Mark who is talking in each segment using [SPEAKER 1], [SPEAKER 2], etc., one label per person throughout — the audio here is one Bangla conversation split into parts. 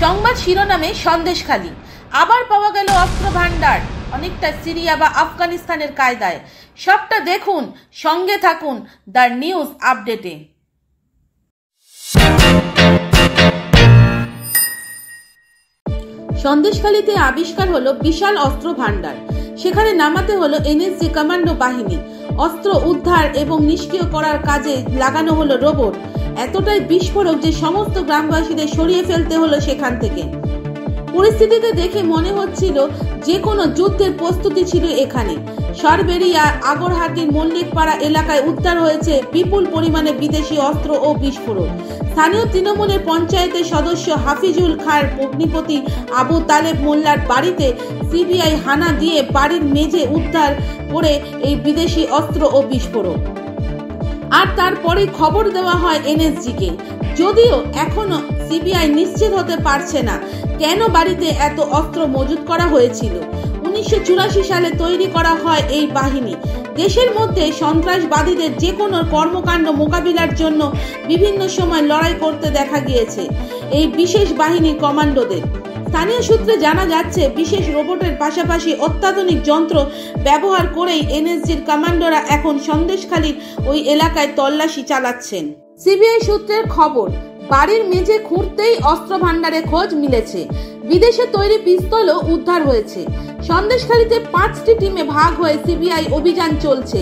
[SPEAKER 1] সংবাদ শিরোনামে সন্দেশখালী আবার পাওয়া গেল অস্ত্র ভান্ডার, অনেকটা সিরিয়া বা আফগানিস্তানের কায়দায়। সবটা দেখুন, সঙ্গে থাকুন দ্য নিউজ আপডেটে। সন্দেশখালীতে আবিষ্কার হলো বিশাল অস্ত্র ভান্ডার। সেখানে নামাতে হলো এনএসজি কমান্ডো বাহিনী। অস্ত্র উদ্ধার এবং নিষ্ক্রিয় করার কাজে লাগানো হলো রোবট। এতটাই বিস্ফোরক যে সমস্ত গ্রামবাসীদের সরিয়ে ফেলতে হলো সেখান থেকে। পরিস্থিতিতে দেখে মনে হচ্ছিল যে কোনো যুদ্ধের প্রস্তুতি ছিল এখানে। সরবেরিয়া আগরহাটির মল্লিকপাড়া এলাকায় উদ্ধার হয়েছে বিপুল পরিমাণে বিদেশি অস্ত্র ও বিস্ফোরক। স্থানীয় তৃণমূলের পঞ্চায়েতের সদস্য হাফিজুল খাঁর ভগ্নিপতি আবু তালেব মোল্লার বাড়িতে সিবিআই হানা দিয়ে বাড়ির মেঝে উদ্ধার করে এই বিদেশি অস্ত্র ও বিস্ফোরক। আর তারপরে খবর দেওয়া হয় এনএসজিকে। যদিও এখনো সিবিআই নিশ্চিত হতে পারছে না কেন বাড়িতে এত অস্ত্র মজুত করা হয়েছিল। 1984 সালে তৈরি করা হয় এই বাহিনী। দেশের মধ্যে সন্ত্রাসবাদীদের যে কোনো কর্মকাণ্ড মোকাবিলার জন্য বিভিন্ন সময় লড়াই করতে দেখা গিয়েছে এই বিশেষ বাহিনীর কমান্ডোদের। স্থানীয় সূত্রে জানা যাচ্ছে বিশেষ রোবটের পাশাপাশি অত্যাধুনিক যন্ত্র ব্যবহার করেই এনএসজির কমান্ডোরা এখন সন্দেশখালীর ওই এলাকায় তল্লাশি চালাচ্ছেন। সিবিআই সূত্রের খবর, বাড়ির মেঝে খুঁড়তেই অস্ত্র ভান্ডারে খোঁজ মিলেছে। বিদেশে তৈরি পিস্তলও উদ্ধার হয়েছে। সন্দেশখালীতে 5টি টিমে ভাগ হয়ে সিবিআই অভিযান চলছে।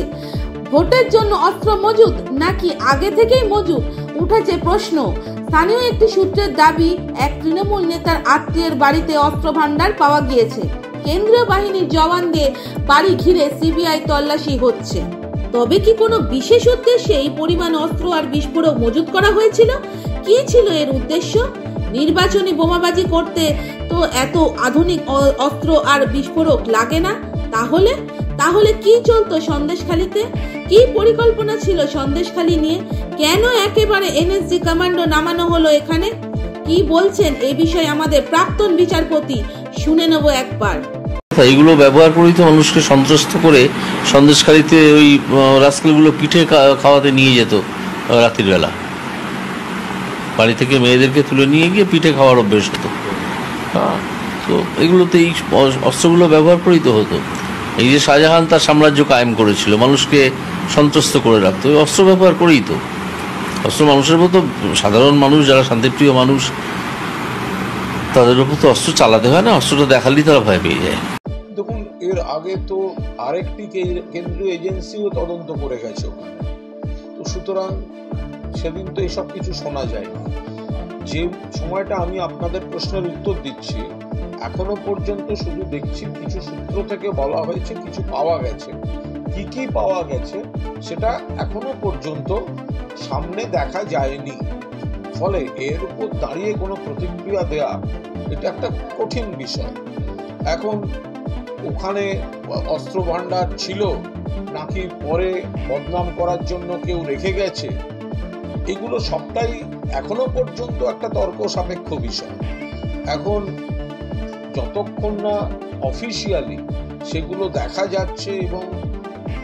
[SPEAKER 1] ভোটের জন্য অস্ত্র মজুদ নাকি আগে থেকেই মজুদ উঠেছে প্রশ্ন। স্থানীয় একটি সূত্রের দাবি, এক তৃণমূল নেতার আত্মীয়ের বাড়িতে অস্ত্র ভান্ডার পাওয়া গিয়েছে। কেন্দ্রীয় বাহিনীর জওয়ানদের বাড়ি ঘিরে সিবিআই তল্লাশি হচ্ছে। তবে কি কোনো বিশেষ উদ্দেশ্যে এই পরিমাণ অস্ত্র আর বিস্ফোরক মজুত করা হয়েছিল? কি ছিল এর উদ্দেশ্য? নির্বাচনী বোমাবাজি করতে তো এত আধুনিক অস্ত্র আর বিস্ফোরক লাগে না। তাহলে কি চলতো সন্দেশখালীতে? কি পরিকল্পনা ছিল সন্দেশখালী নিয়ে? কেন একেবারে এনএসজি কমান্ডো নামানো হলো এখানে? কি বলছেন এই বিষয়ে আমাদের প্রাক্তন বিচারপতি, শুনে নেব একবার।
[SPEAKER 2] এইগুলো ব্যবহার করেই তো মানুষকে সন্ত্রস্ত করে সন্দেশখালীতে ওই রাস্কেলগুলো পিঠে খাওয়াতে নিয়ে যেত রাত্রির বেলা। বাড়ি থেকে মেয়েদেরকে তুলে নিয়ে গিয়ে পিঠে খাওয়ার অভ্যেস হতো। তো এগুলোতে এই অস্ত্রগুলো ব্যবহার করেই তো হতো। এই যে শাহজাহান তার সাম্রাজ্য কায়েম করেছিল, মানুষকে সন্ত্রস্ত করে রাখতো, ওই অস্ত্র ব্যবহার করেই তো। অস্ত্র মানুষের মতো সাধারণ মানুষ যারা শান্তিপ্রিয় মানুষ, তাদের উপর তো অস্ত্র চালাতে হয় না, অস্ত্রটা দেখালেই তারা ভয় পেয়ে যায়।
[SPEAKER 3] দেখুন, এর আগে তো আরেকটি কেন্দ্রীয় এজেন্সিও তদন্ত করে গেছে ওখানে। তো সুতরাং সেদিন তো এসব কিছু শোনা যায়নি। যে সময়টা আমি আপনাদের প্রশ্নের উত্তর দিচ্ছি, এখনো পর্যন্ত শুধু দেখছি কিছু সূত্র থেকে বলা হয়েছে কিছু পাওয়া গেছে। কি কি পাওয়া গেছে সেটা এখনো পর্যন্ত সামনে দেখা যায়নি। ফলে এর উপর দাঁড়িয়ে কোনো প্রতিক্রিয়া দেয়া এটা একটা কঠিন বিষয়। এখন ওখানে অস্ত্র ভান্ডার ছিল নাকি পরে বদনাম করার জন্য কেউ রেখে গেছে, এগুলো সবটাই এখনো পর্যন্ত একটা তর্ক সাপেক্ষ বিষয়। এখন যতক্ষণ না অফিসিয়ালি সেগুলো দেখা যাচ্ছে এবং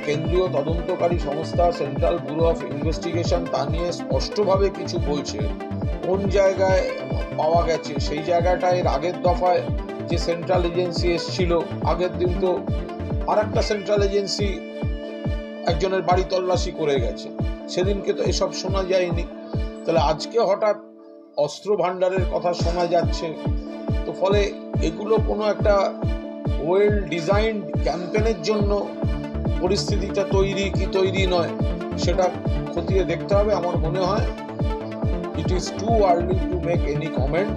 [SPEAKER 3] কেন্দ্রীয় তদন্তকারী সংস্থা সেন্ট্রাল ব্যুরো অফ ইনভেস্টিগেশন তা নিয়ে স্পষ্টভাবে কিছু বলছে, কোন জায়গায় পাওয়া গেছে সেই জায়গাটা এর আগের দফায় যে সেন্ট্রাল এজেন্সি এসেছিল, আগের দিন তো আর একটা সেন্ট্রাল এজেন্সি একজনের বাড়ি তল্লাশি করে গেছে, সেদিনকে তো এসব শোনা যায়নি। তাহলে আজকে হঠাৎ অস্ত্র ভান্ডারের কথা শোনা যাচ্ছে। তো ফলে এগুলো কোনো একটা ওয়েল ডিজাইনড ক্যাম্পেনের জন্য পরিস্থিতিটা তৈরি কি তৈরি নয় সেটা খতিয়ে দেখতে হবে। আমার মনে হয় it is too early to make any comment.